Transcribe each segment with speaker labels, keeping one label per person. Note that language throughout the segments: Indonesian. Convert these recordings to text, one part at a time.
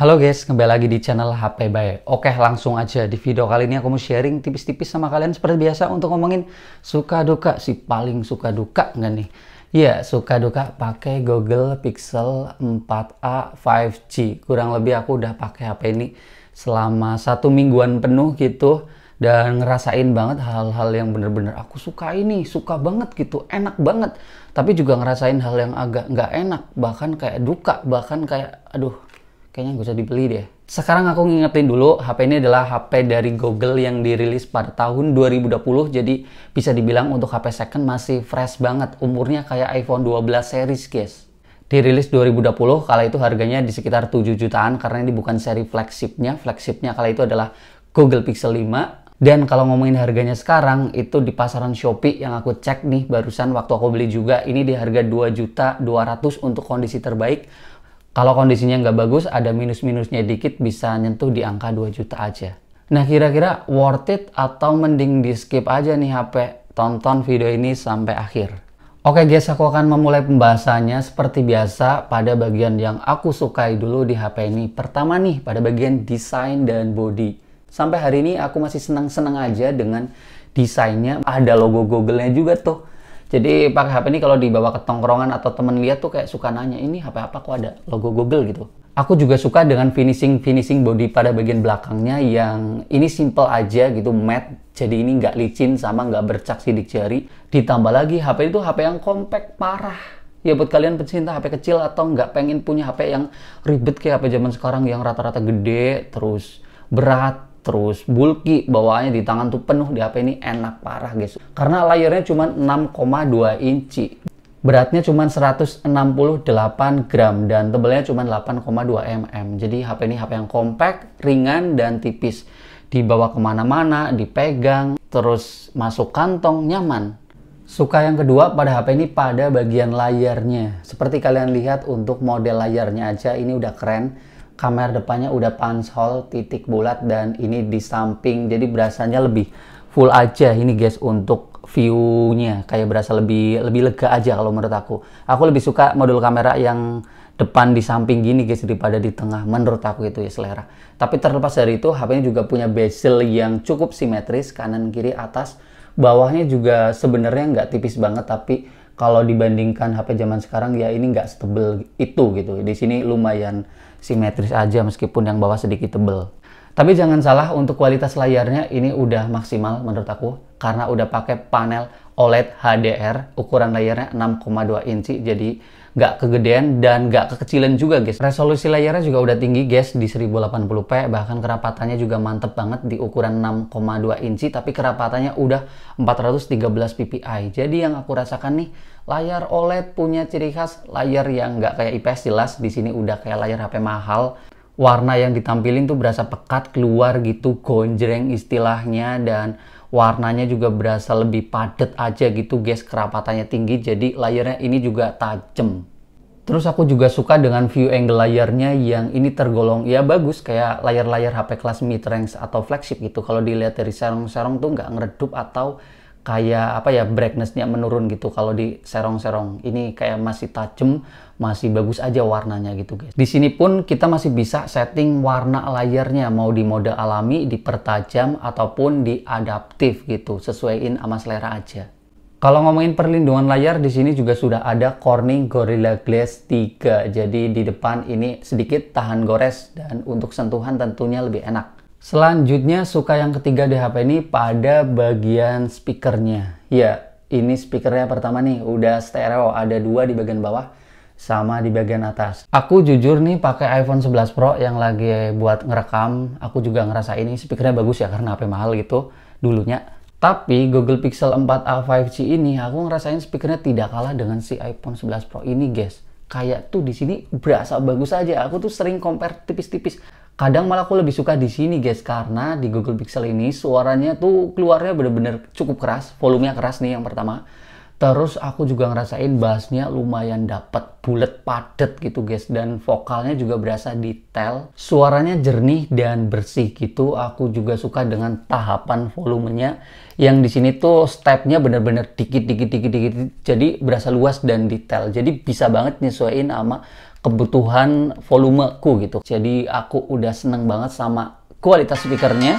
Speaker 1: Halo guys, kembali lagi di channel HP Bae. Oke, langsung aja di video kali ini aku mau sharing tipis-tipis sama kalian seperti biasa untuk ngomongin suka duka, si paling suka duka nggak nih? Ya, suka duka pakai Google Pixel 4a 5G. Kurang lebih aku udah pakai HP ini selama 1 mingguan penuh gitu dan ngerasain banget hal-hal yang bener-bener aku suka ini, suka banget gitu, enak banget. Tapi juga ngerasain hal yang agak nggak enak, bahkan kayak duka, bahkan kayak aduh, kayaknya gak usah dibeli deh. Sekarang aku ngingetin dulu, HP ini adalah HP dari Google yang dirilis pada tahun 2020. Jadi bisa dibilang untuk HP second masih fresh banget. Umurnya kayak iPhone 12 series guys. Dirilis 2020, kala itu harganya di sekitar 7 jutaan karena ini bukan seri flagshipnya. Flagshipnya kala itu adalah Google Pixel 5. Dan kalau ngomongin harganya sekarang, itu di pasaran Shopee yang aku cek nih barusan waktu aku beli juga. Ini di harga 2.200.000 untuk kondisi terbaik. Kalau kondisinya nggak bagus, ada minus-minusnya dikit, bisa nyentuh di angka 2 juta aja. Nah, kira-kira worth it atau mending di skip aja nih HP? Tonton video ini sampai akhir. Oke guys, aku akan memulai pembahasannya seperti biasa pada bagian yang aku sukai dulu di HP ini. Pertama nih, pada bagian desain dan body. Sampai hari ini aku masih senang-senang aja dengan desainnya. Ada logo Google-nya juga tuh. Jadi pakai HP ini kalau dibawa ke tongkrongan atau temen lihat tuh kayak suka nanya, ini HP apa kok ada logo Google gitu. Aku juga suka dengan finishing body pada bagian belakangnya yang ini simple aja gitu, matte. Jadi ini nggak licin sama nggak bercak sidik jari. Ditambah lagi HP itu HP yang compact parah. Ya buat kalian pecinta HP kecil atau nggak pengen punya HP yang ribet kayak HP zaman sekarang yang rata-rata gede, terus berat, terus bulky, bawaannya di tangan tuh penuh, di HP ini enak parah guys. Karena layarnya cuma 6,2 inci. Beratnya cuma 168 gram dan tebelnya cuma 8,2 mm. Jadi HP ini HP yang compact, ringan dan tipis. Dibawa kemana-mana, dipegang, terus masuk kantong, nyaman. Suka yang kedua pada HP ini pada bagian layarnya. Seperti kalian lihat untuk model layarnya aja ini udah keren. Kamera depannya udah punch-hole, titik bulat, dan ini di samping. Jadi berasanya lebih full aja ini guys untuk view-nya. Kayak berasa lebih lega aja kalau menurut aku. Aku lebih suka modul kamera yang depan di samping gini guys daripada di tengah. Menurut aku itu ya selera. Tapi terlepas dari itu, HP-nya juga punya bezel yang cukup simetris. Kanan, kiri, atas. Bawahnya juga sebenarnya nggak tipis banget, tapi kalau dibandingkan HP zaman sekarang ya ini nggak setebel itu gitu. Di sini lumayan simetris aja meskipun yang bawah sedikit tebel. Tapi jangan salah, untuk kualitas layarnya ini udah maksimal menurut aku karena udah pakai panel OLED HDR, ukuran layarnya 6,2 inci, jadi nggak kegedean dan nggak kekecilan juga guys. Resolusi layarnya juga udah tinggi guys di 1080p, bahkan kerapatannya juga mantep banget di ukuran 6,2 inci, tapi kerapatannya udah 413 ppi. Jadi yang aku rasakan nih, layar OLED punya ciri khas layar yang nggak kayak IPS jelas. Di sini udah kayak layar HP mahal. Warna yang ditampilin tuh berasa pekat keluar gitu, gonjreng istilahnya, dan warnanya juga berasa lebih padat aja gitu guys. Kerapatannya tinggi, jadi layarnya ini juga tajam. Terus aku juga suka dengan view angle layarnya yang ini tergolong ya bagus, kayak layar-layar HP kelas mid range atau flagship gitu. Kalau dilihat dari serong-serong tuh nggak ngeredup atau kayak apa ya, brightness-nya menurun gitu. Kalau di serong-serong ini kayak masih tajam, masih bagus aja warnanya gitu guys. Di sini pun kita masih bisa setting warna layarnya, mau di mode alami, dipertajam ataupun di adaptif gitu, sesuaiin sama selera aja. Kalau ngomongin perlindungan layar, di sini juga sudah ada Corning Gorilla Glass 3. Jadi di depan ini sedikit tahan gores dan untuk sentuhan tentunya lebih enak. Selanjutnya suka yang ketiga di HP ini pada bagian speakernya. Ya, ini speakernya pertama nih udah stereo, ada 2 di bagian bawah sama di bagian atas. Aku jujur nih pakai iPhone 11 Pro yang lagi buat ngerekam, aku juga ngerasa ini speakernya bagus ya karena HP mahal gitu dulunya. Tapi Google Pixel 4a 5G ini aku ngerasain speakernya tidak kalah dengan si iPhone 11 Pro ini guys. Kayak tuh di sini berasa bagus aja. Aku tuh sering compare tipis-tipis. Kadang malah aku lebih suka di sini guys, karena di Google Pixel ini suaranya tuh keluarnya bener-bener cukup keras, volumenya keras nih yang pertama. Terus aku juga ngerasain bassnya lumayan dapet, bulet, padet gitu guys. Dan vokalnya juga berasa detail. Suaranya jernih dan bersih gitu. Aku juga suka dengan tahapan volumenya. Yang di sini tuh stepnya bener-bener dikit. Jadi berasa luas dan detail. Jadi bisa banget nyesuaiin sama kebutuhan volumeku gitu. Jadi aku udah seneng banget sama kualitas speakernya.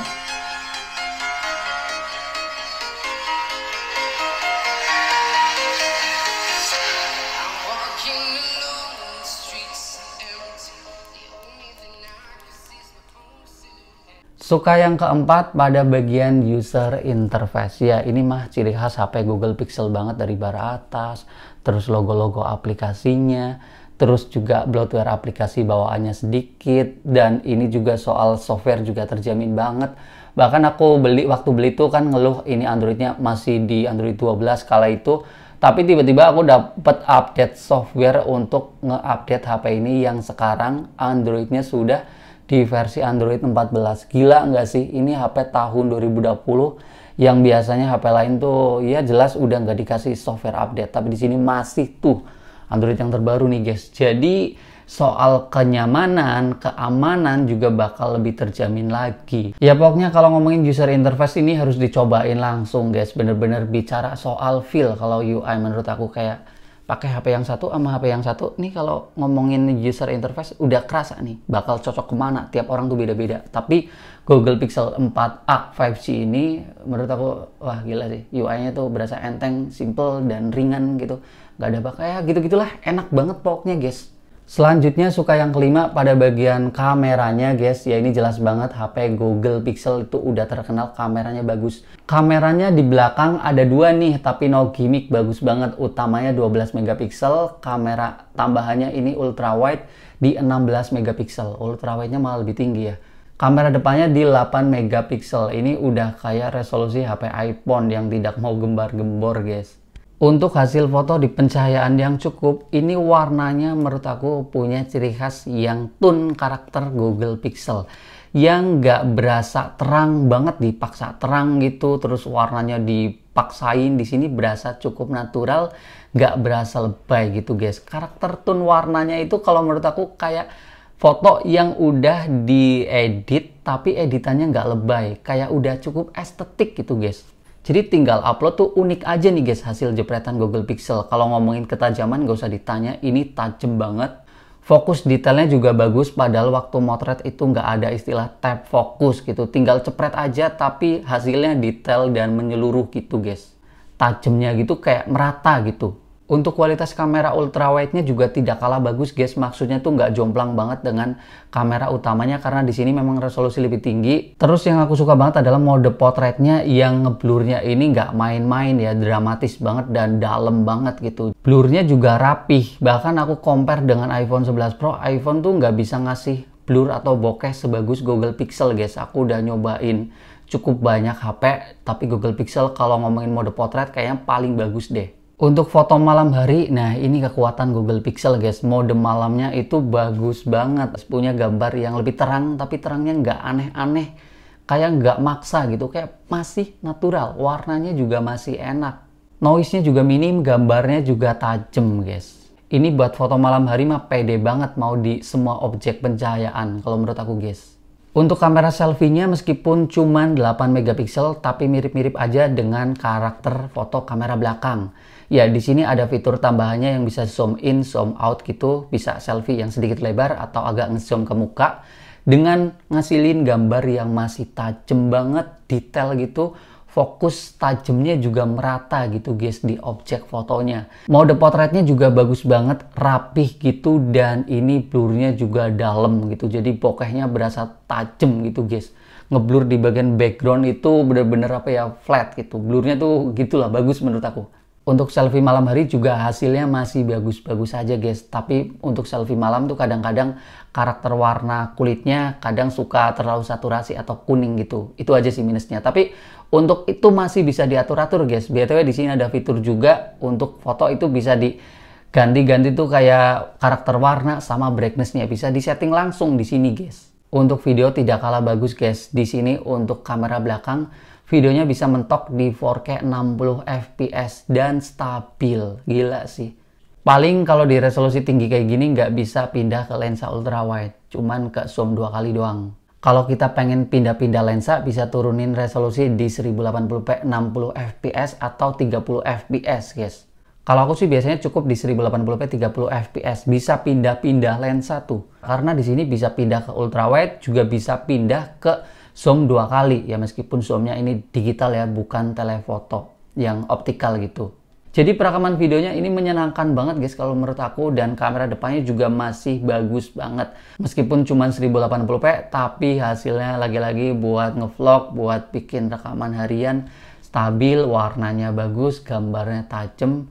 Speaker 1: Suka yang keempat pada bagian user interface. Ya, ini mah ciri khas HP Google Pixel banget dari bar atas, terus logo-logo aplikasinya, terus juga bloatware aplikasi bawaannya sedikit, dan ini juga soal software juga terjamin banget. Bahkan aku waktu beli itu kan ngeluh ini Androidnya masih di Android 12 kala itu, tapi tiba-tiba aku dapet update software untuk nge-update HP ini yang sekarang Androidnya sudah di versi Android 14. Gila nggak sih? Ini HP tahun 2020 yang biasanya HP lain tuh ya jelas udah nggak dikasih software update, tapi di sini masih tuh Android yang terbaru nih guys. Jadi soal kenyamanan, keamanan juga bakal lebih terjamin lagi. Ya pokoknya kalau ngomongin user interface ini harus dicobain langsung guys. Bener-bener bicara soal feel. Kalau UI menurut aku kayak pakai HP yang satu sama HP yang satu nih, kalau ngomongin user interface udah kerasa nih bakal cocok kemana, tiap orang tuh beda-beda. Tapi Google Pixel 4a 5G ini menurut aku wah gila sih, UI-nya tuh berasa enteng, simple dan ringan gitu, nggak ada kayak gitu-gitulah, enak banget pokoknya guys. Selanjutnya suka yang kelima pada bagian kameranya guys. Ya ini jelas banget HP Google Pixel itu udah terkenal kameranya bagus. Kameranya di belakang ada dua nih, tapi no gimmick, bagus banget. Utamanya 12 megapiksel, kamera tambahannya ini ultra wide di 16 megapiksel. Ultra wide-nya malah lebih tinggi ya. Kamera depannya di 8 megapiksel. Ini udah kayak resolusi HP iPhone yang tidak mau gembar-gembor guys. Untuk hasil foto di pencahayaan yang cukup, ini warnanya menurut aku punya ciri khas yang tone karakter Google Pixel. Yang nggak berasa terang banget, dipaksa terang gitu, terus warnanya dipaksain. Di sini berasa cukup natural, nggak berasa lebay gitu guys. Karakter tone warnanya itu kalau menurut aku kayak foto yang udah diedit, tapi editannya nggak lebay. Kayak udah cukup estetik gitu guys. Jadi tinggal upload tuh unik aja nih guys hasil jepretan Google Pixel. Kalau ngomongin ketajaman gak usah ditanya, ini tajam banget. Fokus detailnya juga bagus, padahal waktu motret itu nggak ada istilah tap fokus gitu. Tinggal cepret aja tapi hasilnya detail dan menyeluruh gitu guys. Tajamnya gitu kayak merata gitu. Untuk kualitas kamera ultrawide-nya juga tidak kalah bagus guys. Maksudnya tuh nggak jomplang banget dengan kamera utamanya karena di sini memang resolusi lebih tinggi. Terus yang aku suka banget adalah mode potretnya yang ngeblurnya ini nggak main-main ya, dramatis banget dan dalam banget gitu. Blurnya juga rapih. Bahkan aku compare dengan iPhone 11 Pro, iPhone tuh nggak bisa ngasih blur atau bokeh sebagus Google Pixel guys. Aku udah nyobain cukup banyak HP, tapi Google Pixel kalau ngomongin mode potret kayaknya paling bagus deh. Untuk foto malam hari, nah ini kekuatan Google Pixel guys. Mode malamnya itu bagus banget. Punya gambar yang lebih terang, tapi terangnya nggak aneh-aneh. Kayak nggak maksa gitu, kayak masih natural. Warnanya juga masih enak. Noise-nya juga minim, gambarnya juga tajam guys. Ini buat foto malam hari mah pede banget mau di semua objek pencahayaan kalau menurut aku guys. Untuk kamera selfie-nya meskipun cuman 8 megapiksel tapi mirip-mirip aja dengan karakter foto kamera belakang. Ya di sini ada fitur tambahannya yang bisa zoom in, zoom out gitu, bisa selfie yang sedikit lebar atau agak nge-zoom ke muka dengan ngasilin gambar yang masih tajam banget, detail gitu. Fokus tajamnya juga merata gitu guys di objek fotonya. Mode potretnya juga bagus banget, rapih gitu, dan ini blurnya juga dalam gitu. Jadi bokehnya berasa tajam gitu guys. Ngeblur di bagian background itu bener-bener apa ya, flat gitu. Blurnya tuh gitulah, bagus menurut aku. Untuk selfie malam hari juga hasilnya masih bagus-bagus aja guys. Tapi untuk selfie malam tuh kadang-kadang karakter warna kulitnya kadang suka terlalu saturasi atau kuning gitu. Itu aja sih minusnya. Tapi untuk itu masih bisa diatur-atur guys. BTW di sini ada fitur juga untuk foto itu bisa diganti-ganti tuh kayak karakter warna sama brightness-nya bisa disetting langsung di sini guys. Untuk video tidak kalah bagus guys. Di sini untuk kamera belakang videonya bisa mentok di 4K 60 fps dan stabil. Gila sih. Paling kalau di resolusi tinggi kayak gini nggak bisa pindah ke lensa ultrawide. Cuman ke zoom 2 kali doang. Kalau kita pengen pindah-pindah lensa bisa turunin resolusi di 1080p 60 fps atau 30 fps guys. Kalau aku sih biasanya cukup di 1080p 30 fps, bisa pindah-pindah lensa tuh. Karena di sini bisa pindah ke ultrawide, juga bisa pindah ke zoom 2 kali ya, meskipun zoomnya ini digital ya, bukan telefoto yang optikal gitu. Jadi perekaman videonya ini menyenangkan banget guys kalau menurut aku, dan kamera depannya juga masih bagus banget. Meskipun cuma 1080p, tapi hasilnya lagi-lagi buat ngevlog, buat bikin rekaman harian stabil, warnanya bagus, gambarnya tajam.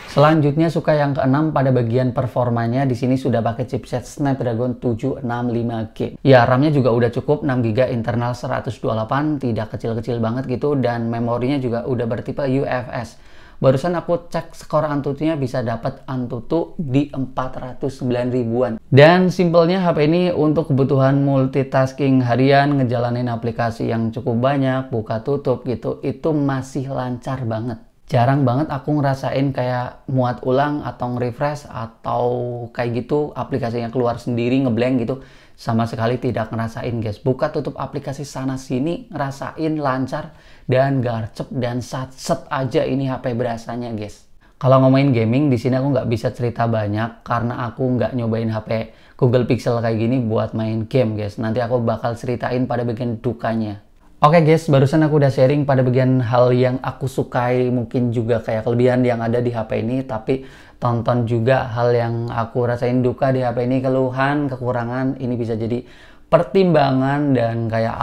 Speaker 1: Selanjutnya suka yang keenam pada bagian performanya. Di sini sudah pakai chipset Snapdragon 765G. Ya, RAM-nya juga udah cukup 6GB, internal 128, tidak kecil-kecil banget gitu, dan memorinya juga udah bertipe UFS. Barusan aku cek skor Antutunya, bisa dapat Antutu di 409 ribuan. Dan simpelnya HP ini untuk kebutuhan multitasking harian, ngejalanin aplikasi yang cukup banyak, buka tutup gitu, itu masih lancar banget. Jarang banget aku ngerasain kayak muat ulang atau nge-refresh atau kayak gitu aplikasinya keluar sendiri ngeblank gitu. Sama sekali tidak ngerasain guys. Buka tutup aplikasi sana sini ngerasain lancar dan garcep dan satset aja ini HP berasanya guys. Kalau ngomongin gaming di sini aku nggak bisa cerita banyak karena aku nggak nyobain HP Google Pixel kayak gini buat main game guys. Nanti aku bakal ceritain pada bagian dukanya. Oke guys, barusan aku udah sharing pada bagian hal yang aku sukai, mungkin juga kayak kelebihan yang ada di HP ini, tapi tonton juga hal yang aku rasain duka di HP ini, keluhan, kekurangan, ini bisa jadi pertimbangan dan kayak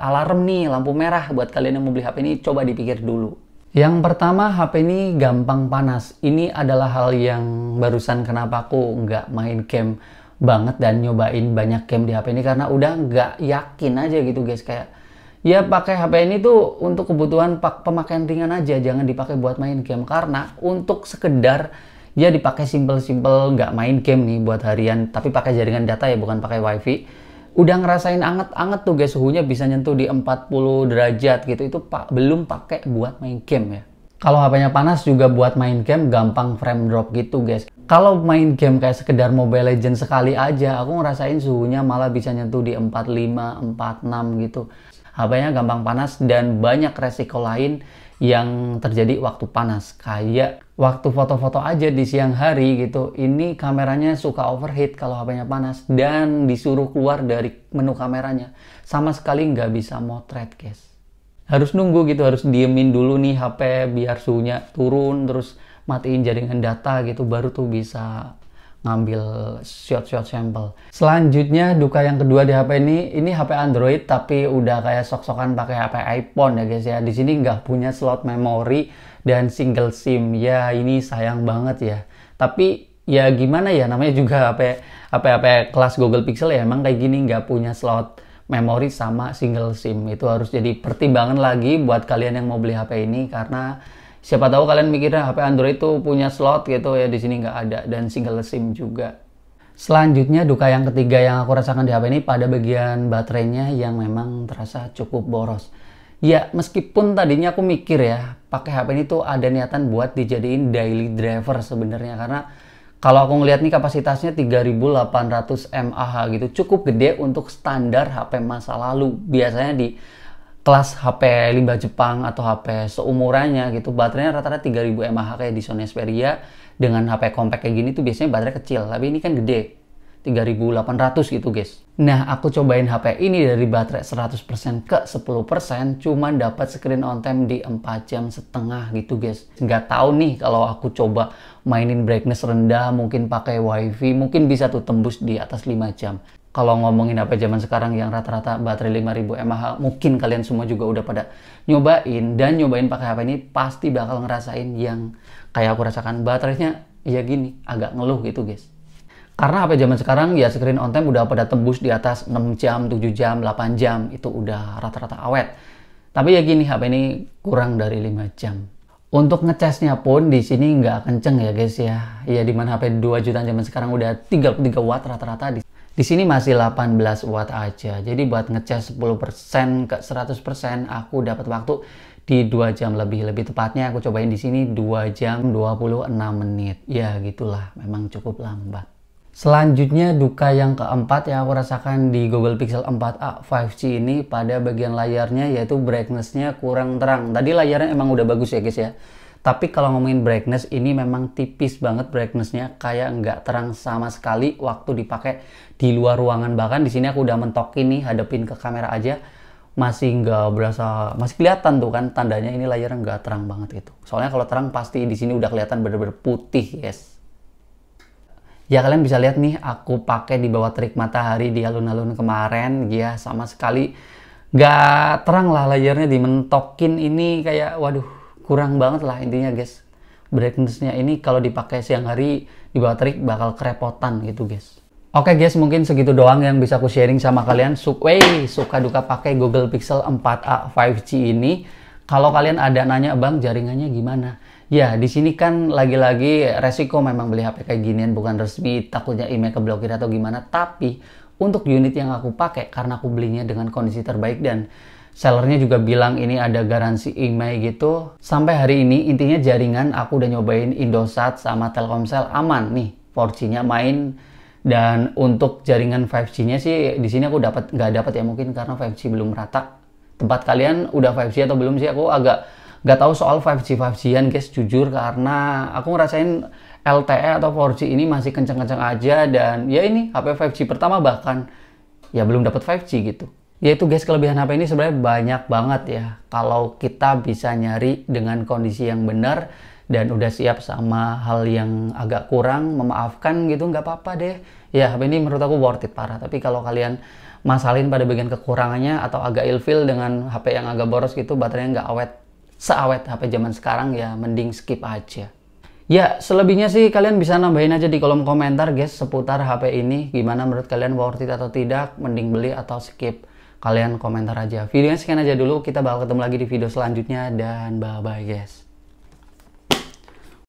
Speaker 1: alarm nih, lampu merah buat kalian yang mau beli HP ini, coba dipikir dulu. Yang pertama, HP ini gampang panas. Ini adalah hal yang barusan kenapa aku nggak main game banget dan nyobain banyak game di HP ini, karena udah nggak yakin aja gitu guys, kayak ya pakai HP ini tuh untuk kebutuhan pemakaian ringan aja, jangan dipakai buat main game. Karena untuk sekedar ya dipakai simple-simple, nggak main game nih buat harian, tapi pakai jaringan data ya, bukan pakai wifi. Udah ngerasain anget-anget tuh guys, suhunya bisa nyentuh di 40 derajat gitu, itu belum pakai buat main game ya. Kalau HP-nya panas juga buat main game gampang frame drop gitu guys. Kalau main game kayak sekedar Mobile Legends sekali aja, aku ngerasain suhunya malah bisa nyentuh di 45, 46 gitu. HP-nya gampang panas dan banyak resiko lain yang terjadi waktu panas. Kayak waktu foto-foto aja di siang hari gitu, ini kameranya suka overheat kalau HP-nya panas dan disuruh keluar dari menu kameranya. Sama sekali nggak bisa motret guys. Harus nunggu gitu, harus diemin dulu nih HP biar suhunya turun, terus matiin jaringan data gitu, baru tuh bisa ngambil shot-shot sampel. Selanjutnya duka yang kedua di HP ini HP Android tapi udah kayak sok-sokan pakai HP iPhone ya guys ya. Di sini nggak punya slot memori dan single SIM. Ya ini sayang banget ya. Tapi ya gimana ya, namanya juga HP kelas Google Pixel ya, emang kayak gini nggak punya slot memori sama single SIM. Itu harus jadi pertimbangan lagi buat kalian yang mau beli HP ini, karena siapa tahu kalian mikirnya HP Android tuh punya slot gitu ya, di sini nggak ada, dan single SIM juga. Selanjutnya duka yang ketiga yang aku rasakan di HP ini pada bagian baterainya yang memang terasa cukup boros. Ya meskipun tadinya aku mikir ya pakai HP ini tuh ada niatan buat dijadiin daily driver sebenarnya, karena kalau aku ngeliat nih kapasitasnya 3800 mAh gitu, cukup gede untuk standar HP masa lalu. Biasanya di kelas HP limbah Jepang atau HP seumurannya gitu, baterainya rata-rata 3000 mAh kayak di Sony Xperia. Dengan HP compact kayak gini tuh biasanya baterai kecil, tapi ini kan gede, 3800 gitu guys. Nah aku cobain HP ini dari baterai 100% ke 10%, cuman dapat screen on time di 4,5 jam gitu guys. Nggak tahu nih kalau aku coba mainin brightness rendah, mungkin pakai wifi, mungkin bisa tuh tembus di atas 5 jam. Kalau ngomongin HP zaman sekarang yang rata-rata baterai 5000 mAh, mungkin kalian semua juga udah pada nyobain, dan nyobain pakai HP ini pasti bakal ngerasain yang kayak aku rasakan. Baterainya ya gini, agak ngeluh gitu guys. Karena HP zaman sekarang ya screen on time udah pada tembus di atas 6 jam, 7 jam, 8 jam, itu udah rata-rata awet. Tapi ya gini, HP ini kurang dari 5 jam. Untuk ngecasnya pun di sini nggak kenceng ya guys ya. Ya dimana HP 2 jutaan zaman sekarang udah 33 watt rata-rata, di sini masih 18 watt aja. Jadi buat ngecas 10% ke 100% aku dapat waktu di 2 jam lebih. Lebih tepatnya aku cobain di sini 2 jam 26 menit. Ya gitulah, memang cukup lambat. Selanjutnya duka yang keempat yang aku rasakan di Google Pixel 4a 5G ini pada bagian layarnya, yaitu brightness-nya kurang terang. Tadi layarnya emang udah bagus ya guys ya. Tapi kalau ngomongin brightness ini memang tipis banget brightness-nya, kayak nggak terang sama sekali waktu dipakai di luar ruangan. Bahkan di sini aku udah mentokin nih, hadapin ke kamera aja, masih nggak berasa, masih kelihatan tuh kan tandanya ini layarnya nggak terang banget gitu. Soalnya kalau terang pasti di sini udah kelihatan bener-bener putih guys. Ya kalian bisa lihat nih, aku pakai di bawah terik matahari di alun-alun kemarin, ya sama sekali nggak terang lah layarnya, dimentokin ini kayak waduh kurang banget lah intinya guys. Brightness-nya ini kalau dipakai siang hari di bawah terik bakal kerepotan gitu guys. Oke guys, mungkin segitu doang yang bisa aku sharing sama kalian. Suka duka pakai Google Pixel 4a 5G ini. Kalau kalian ada nanya, bang jaringannya gimana? Ya, di sini kan lagi-lagi resiko memang beli HP kayak ginian, bukan resmi, takutnya email keblokir atau gimana. Tapi untuk unit yang aku pakai, karena aku belinya dengan kondisi terbaik dan sellernya juga bilang ini ada garansi email gitu. Sampai hari ini intinya jaringan aku udah nyobain Indosat sama Telkomsel aman nih, 4G-nya main. Dan untuk jaringan 5G-nya sih di sini aku nggak dapat ya, mungkin karena 5G belum rata. Tempat kalian udah 5G atau belum sih? Aku agak nggak tahu soal 5G-an guys, jujur, karena aku ngerasain LTE atau 4G ini masih kenceng-kenceng aja, dan ya ini HP 5G pertama bahkan ya belum dapat 5G gitu. Ya itu guys, kelebihan HP ini sebenarnya banyak banget ya kalau kita bisa nyari dengan kondisi yang benar dan udah siap sama hal yang agak kurang, memaafkan gitu, nggak apa-apa deh. Ya HP ini menurut aku worth it parah. Tapi kalau kalian masalin pada bagian kekurangannya atau agak ilfeel dengan HP yang agak boros gitu, baterainya nggak awet seawet HP zaman sekarang, ya mending skip aja. Ya selebihnya sih kalian bisa nambahin aja di kolom komentar guys seputar HP ini. Gimana menurut kalian, worth it atau tidak, mending beli atau skip? Kalian komentar aja. Videonya sekian aja dulu, kita bakal ketemu lagi di video selanjutnya, dan bye bye guys.